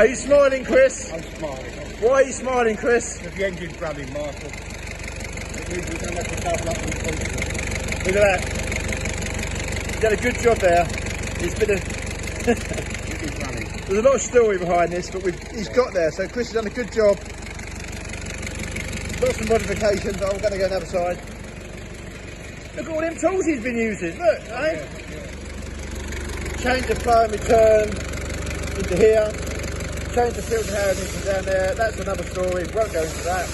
Are you smiling, Chris? I'm smiling. Why are you smiling, Chris? Because the engine's running, Michael. It means we don't have to double up on the constant. Look at that. He's done a good job there. It's been It is running. There's a lot of story behind this, but he's got there. So Chris has done a good job. Got some modifications. I'm going to go on the other side. Look at all them tools he's been using. Look, eh? Change the flow and return into here. Change the filter housing from down there. That's another story. Won't go into that.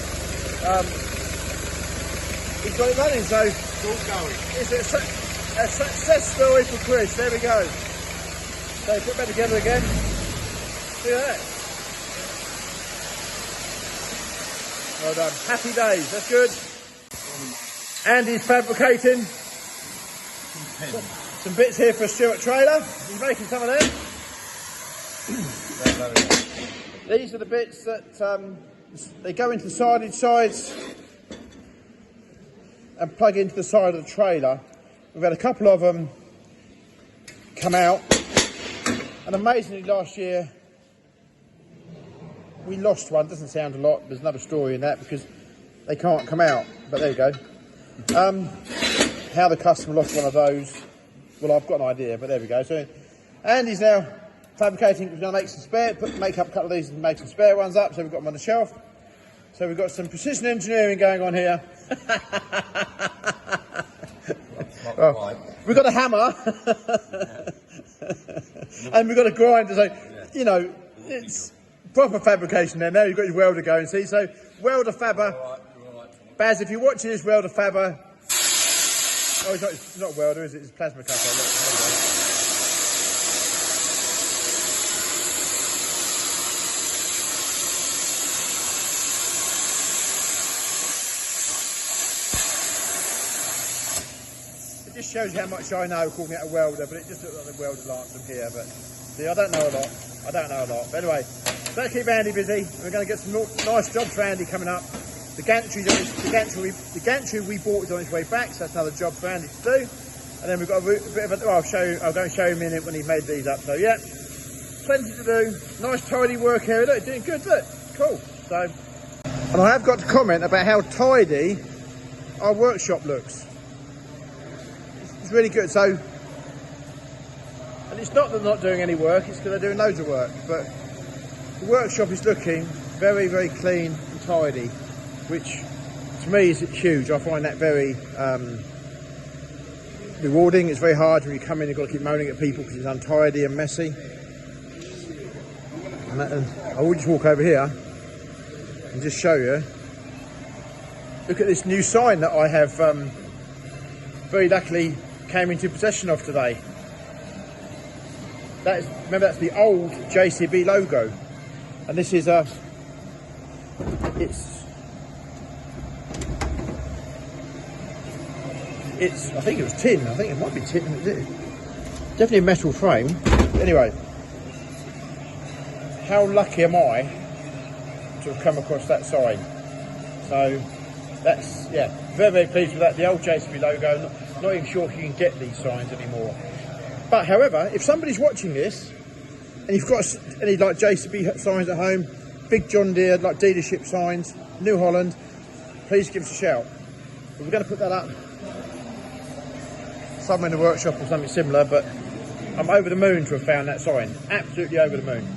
He's got it running, so It's all going. it's a success story for Chris. There we go. So put that together again. Look at that. Well done. Happy days. That's good. Andy's fabricating some bits here for a Stuart trailer. He's making some of them. These are the bits that they go into the sided sides and plug into the side of the trailer. We've had a couple of them come out, and amazingly last year we lost one. Doesn't sound a lot, there's another story in that because they can't come out, but there you go. How the customer lost one of those, well, I've got an idea, but there we go. So Andy's now fabricating. We're going to make some spare, make up a couple of these and make some spare ones up, so we've got them on the shelf. So we've got some precision engineering going on here. Well, we've got a hammer and we've got a grinder, so you know it's proper fabrication there. Now you've got your welder going, see, so welder fabber. Baz, if you're watching this, welder fabber. Oh, it's not a welder, is it? It's a plasma cutter. Look, it just shows you how much I know calling it a welder, but it just looks like a welder lance from here. But see, I don't know a lot. I don't know a lot. But anyway, let's keep Andy busy. We're going to get some nice jobs for Andy coming up. The gantry we bought is on its way back, so that's another job for Andy to do. And then we've got a bit of a, I'll go and show him in it when he made these up. So yeah, plenty to do. Nice tidy work area. Look, doing good. Look, cool. So, and I have got to comment about how tidy our workshop looks. It's really good. So, and it's not that they're not doing any work, it's because they're doing loads of work, but the workshop is looking very, very clean and tidy, which to me is huge. I find that very rewarding. It's very hard when you come in, you've got to keep moaning at people because it's untidy and messy. And I will just walk over here and just show you. Look at this new sign that I have very luckily came into possession of today. Remember, that's the old JCB logo, and this is I think it was tin. I think it might be tin. Definitely a metal frame. Anyway, how lucky am I to have come across that sign? So that's, yeah, very, very pleased with that. The old JCB logo. Not even sure if you can get these signs anymore. But however, if somebody's watching this and you've got any like JCB signs at home, big John Deere like dealership signs, New Holland, please give us a shout. But we're going to put that up somewhere in the workshop or something similar, but I'm over the moon to have found that sign. Absolutely over the moon.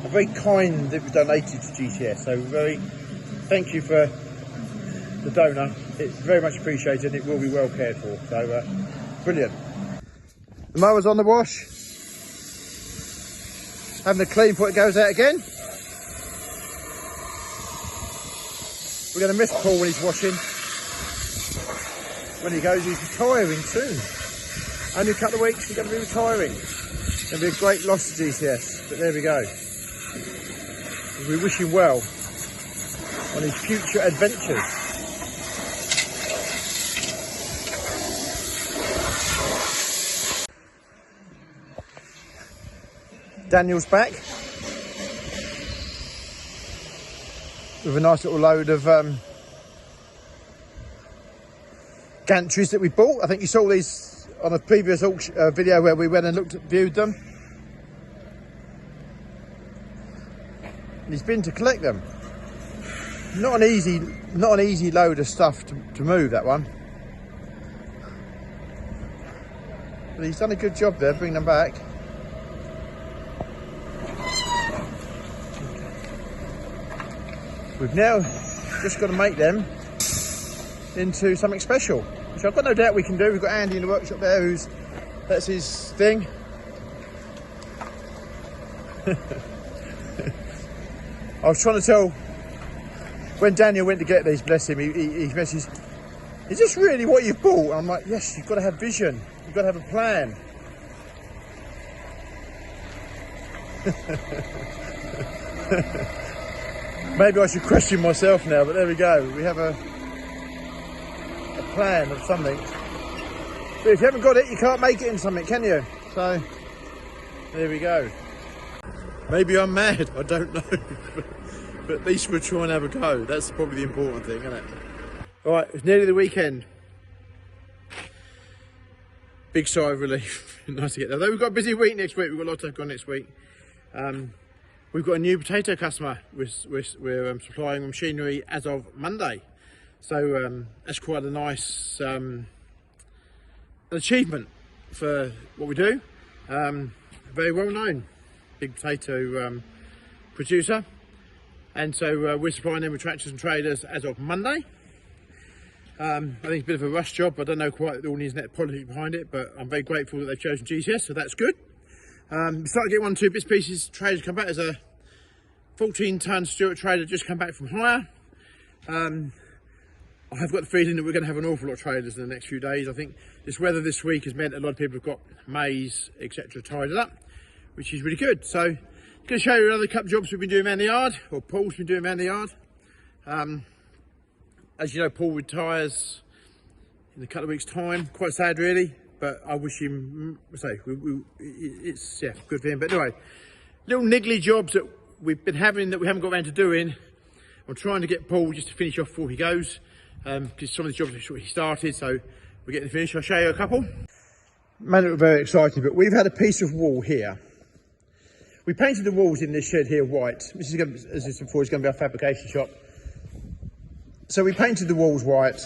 I'm very kind that it was donated to GCS, so thank you for the donor. It's very much appreciated. It will be well cared for. So brilliant. The mower's on the wash. Having a clean before it goes out again. We're going to miss Paul when he's washing. When he goes, he's retiring soon. Only a couple of weeks, he's going to be retiring. It'll be a great loss to GCS, but there we go. We wish him well on his future adventures. Daniel's back with a nice little load of gantries that we bought. I think you saw these on a previous auction, video where we went and viewed them. and he's been to collect them. Not an easy load of stuff to move, that one. But he's done a good job there, bringing them back. We've now just got to make them into something special, which I've got no doubt we can do. We've got Andy in the workshop there, that's his thing. I was trying to tell, when Daniel went to get these, bless him, he messaged, is this really what you've bought? And I'm like, yes, you've got to have vision. You've got to have a plan. Maybe I should question myself now, but there we go. We have a plan of something. But if you haven't got it, you can't make it into something, can you? So, there we go. Maybe I'm mad, I don't know. But at least we're trying to have a go. That's probably the important thing, isn't it? All right, it's nearly the weekend. Big sigh of relief. Nice to get there. Though we've got a busy week next week. We've got a lot to go on next week. We've got a new potato customer. We're supplying machinery as of Monday. So that's quite a nice achievement for what we do. Very well known big potato producer. And so we're supplying them with tractors and trailers as of Monday. I think it's a bit of a rush job. I don't know quite all the internet politics behind it, but I'm very grateful that they've chosen GCS, so that's good. We started to get 1 or 2 bits pieces. Trailers come back. There's a 14-ton Stewart trailer just come back from hire. I have got the feeling that we're going to have an awful lot of trailers in the next few days. I think this weather this week has meant a lot of people have got maize, etc. tied up, which is really good. So I'm going to show you another couple of jobs we've been doing around the yard, or Paul's been doing around the yard. As you know, Paul retires in a couple of weeks' time. Quite sad, really, but I wish him, it's good for him. But anyway, little niggly jobs that we've been having that we haven't got around to doing. I'm trying to get Paul just to finish off before he goes, because some of the jobs he started, so we're getting finished. I'll show you a couple. Man, it was very exciting, but we've had a piece of wall here. We painted the walls in this shed here white. This is going to, as I said before, it's going to be our fabrication shop. So we painted the walls white,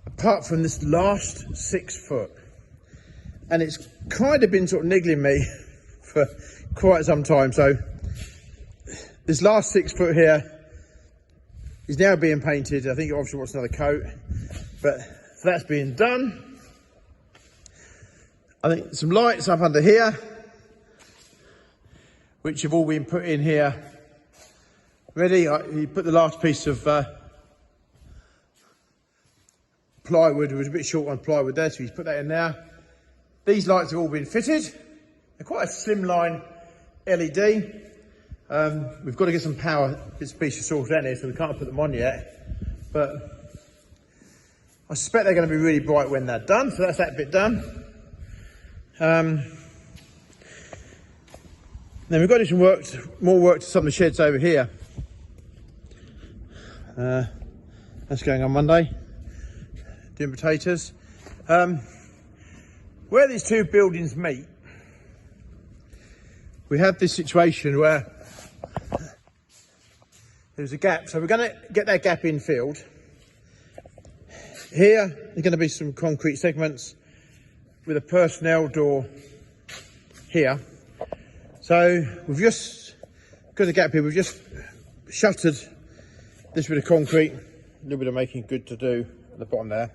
apart from this last 6 foot. And it's kind of been sort of niggling me for quite some time. So this last 6 foot here is now being painted. I think it obviously wants another coat, but so that's being done. I think some lights up under here, which have all been put in here. Ready? He put the last piece of plywood. It was a bit short on plywood there, so he's put that in there. These lights have all been fitted. They're quite a slimline LED. We've got to get some power bits and pieces sorted out here, so we can't put them on yet. But I suspect they're going to be really bright when they're done, so that's that bit done. Then we've got to do some more work to some of the sheds over here. That's going on Monday, doing potatoes. Where these two buildings meet, we have this situation where there's a gap, so we're going to get that gap infilled. Here there's going to be some concrete segments with a personnel door here. So we've just got the gap here, we've just shuttered this bit of concrete, a little bit of making good to do at the bottom there.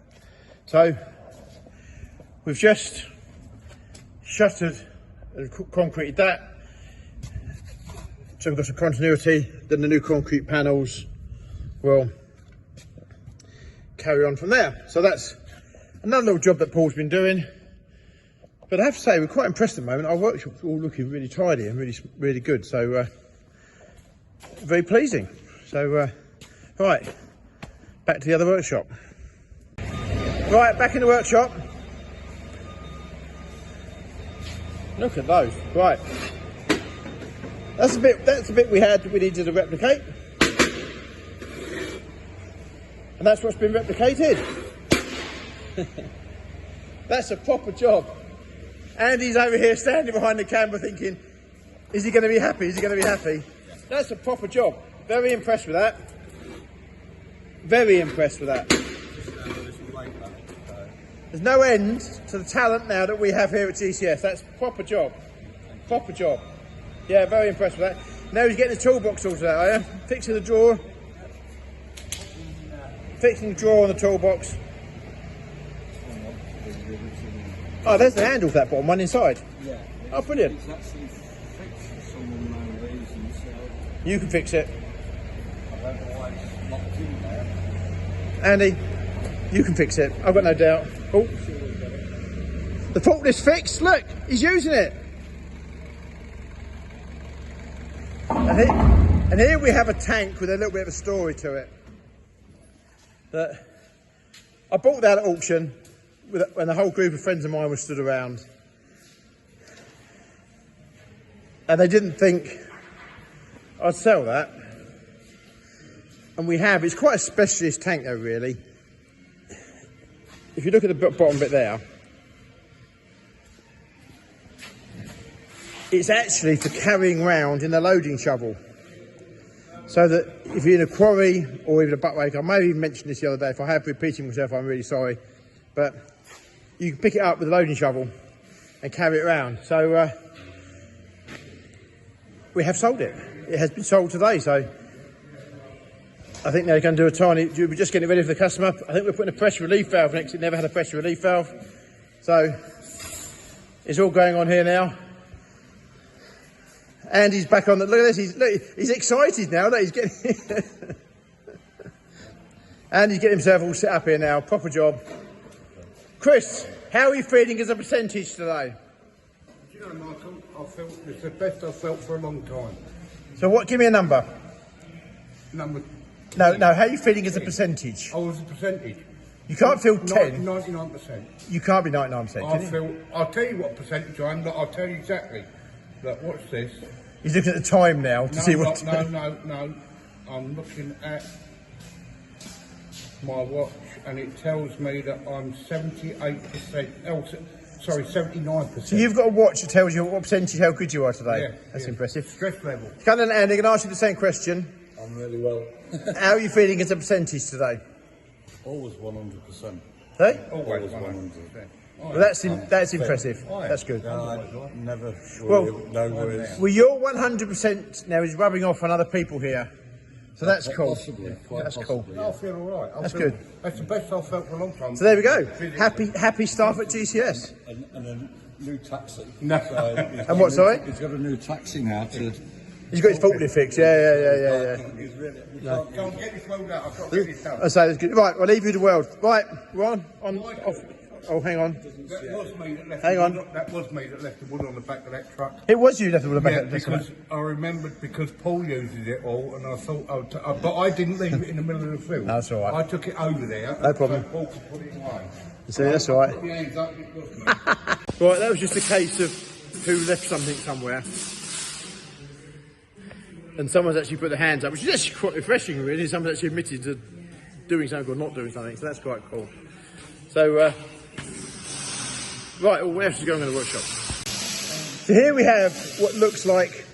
So we've just shuttered and concreted that. So we've got some continuity, then the new concrete panels will carry on from there. So that's another little job that Paul's been doing. But I have to say, we're quite impressed at the moment. Our workshop's all looking really tidy and really good. So very pleasing. So right, back to the other workshop. Right, back in the workshop. Look at those. Right, that's the bit we needed to replicate, and that's what's been replicated. That's a proper job. Andy's over here standing behind the camera thinking, is he going to be happy? Is he going to be happy? That's a proper job. Very impressed with that. Very impressed with that. There's no end to the talent now that we have here at GCS. That's proper job. Proper job. Yeah, very impressed with that. Now he's getting the toolbox sorted out, are you? Fixing the drawer. Fixing the drawer on the toolbox. Oh, there's the handle for that bottom one inside. Yeah. Oh, brilliant. It's actually fixed for some unknown reason, so You can fix it. I don't know why it's locked in there. Andy, you can fix it. I've got no doubt. Oh, the forklift's fixed. Look, he's using it. And here we have a tank with a little bit of a story to it. That I bought that at auction when a whole group of friends of mine were stood around. And they didn't think I'd sell that. And we have. It's quite a specialist tank though, really. If you look at the bottom bit there, it's actually for carrying around in the loading shovel. So that if you're in a quarry or even a butt rake, I may have even mentioned this the other day. If I have repeating myself, I'm really sorry. But you can pick it up with a loading shovel and carry it around. So we have sold it. It has been sold today. So I think they're going to do a tiny, we're just getting it ready for the customer. I think we're putting a pressure relief valve next. It never had a pressure relief valve. So it's all going on here now. And he's back on the, look at this, he's excited now that he's getting, and he's getting himself all set up here now, proper job. Chris, how are you feeling as a percentage today? You know, Michael, I felt it's the best I've felt for a long time. So what, give me a number. Number... No, how are you feeling as a percentage? Oh, as a percentage? You can't feel 10. 99%. You can't be 99%, can you? I'll tell you what percentage I am, but I'll tell you exactly. Look, watch this. He's looking at the time now to see what... No. I'm looking at my watch and it tells me that I'm 78%. Oh, sorry, 79%. So you've got a watch that tells you what percentage, how good you are today. Yeah, That's impressive. Stress level. Come on, Andy, I can ask you the same question. I'm really well. How are you feeling as a percentage today? Always 100%. Hey? Always 100%. Well, that's impressive. That's good. Never Well, no worries. Well, you're 100% now is rubbing off on other people here. So that's cool. Possibly, That's possibly, cool. I feel all right. That's good. That's the best I've felt for a long time. So there we go. Happy staff at GCS. And a new taxi. No. So And what, sorry? He's got a new taxi now to... He's got his forklift fixed. Yeah. He's really... Go on, get this rolled out. I've got to get this done. I say that's good. Right, I'll leave you the world. Right, we're on. Off. Oh, hang on. That was me that left Hang the on. wood. That was me that left the wood on the back of that truck. It was you left it with the Yeah, back. because I remembered because Paul uses it all, and I thought, but I didn't leave it in the middle of the field. That's all right. I took it over there. No problem. So Paul could put it away. See, that's all right. Put your hands up, it was me. Right, that was just a case of who left something somewhere. And someone's actually put their hands up, which is actually quite refreshing, really. Someone's actually admitted to doing something or not doing something, so that's quite cool. So, right, all we have to go in the workshop. So here we have what looks like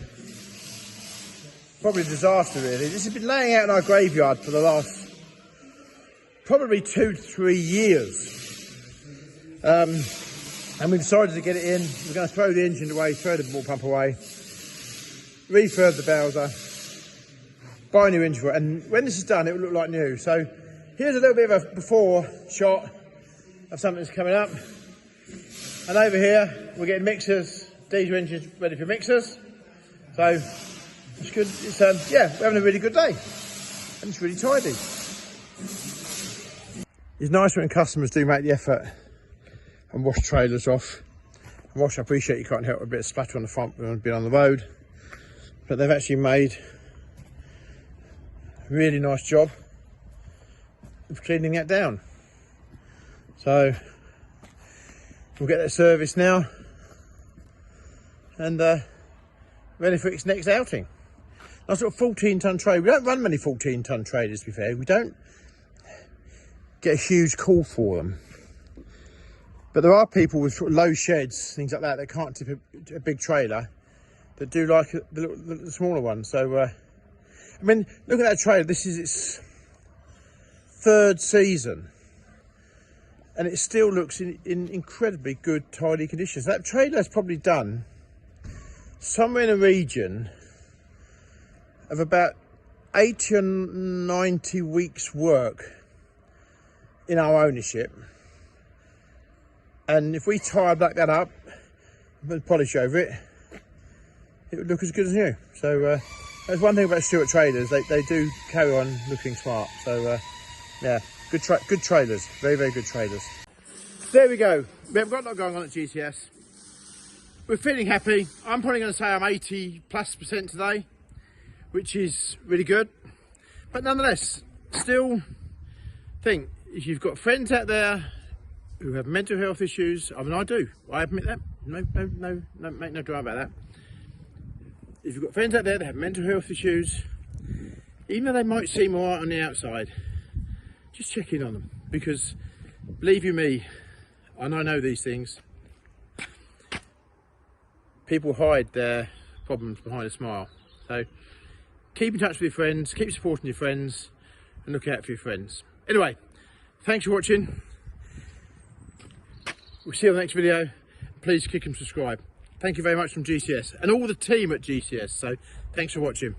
probably a disaster, really. This has been laying out in our graveyard for the last probably 2 to 3 years. And we decided to get it in. We're going to throw the engine away, throw the water pump away, refurb the Bowser, buy a new engine for it, and when this is done, it will look like new. So here's a little bit of a before shot of something that's coming up. And over here, we're getting mixers, diesel engines ready for mixers. So it's good. It's, yeah, we're having a really good day, and it's really tidy. It's nice when customers do make the effort and wash trailers off. And Wash, I appreciate you can't help a bit of splatter on the front when being on the road, but they've actually made a really nice job of cleaning that down. So we'll get that service now and ready for its next outing. Nice little 14-ton trailer. We don't run many 14-ton trailers, to be fair. We don't get a huge call for them. But there are people with sort of low sheds, things like that, that can't tip a big trailer, that do like the smaller one. So I mean, look at that trailer. This is its 3rd season, and it still looks in incredibly good, tidy conditions. That trailer has probably done somewhere in a region of about 80 or 90 weeks work in our ownership, and if we tied that up and polish over it, it would look as good as new. So that's one thing about Stewart trailers, they do carry on looking smart. So yeah, good trailers, very, very good trailers. There we go, we haven't got a lot going on at GCS. We're feeling happy. I'm probably going to say I'm 80+% today, which is really good. But nonetheless, still think if you've got friends out there who have mental health issues, I mean, I do, I admit that. No, make no drama about that. If you've got friends out there that have mental health issues, even though they might seem alright on the outside, just check in on them, because believe you me, and I know these things, people hide their problems behind a smile. So keep in touch with your friends, keep supporting your friends, and look out for your friends. Anyway, thanks for watching. We'll see you on the next video. Please click and subscribe. Thank you very much from GCS and all the team at GCS. So thanks for watching.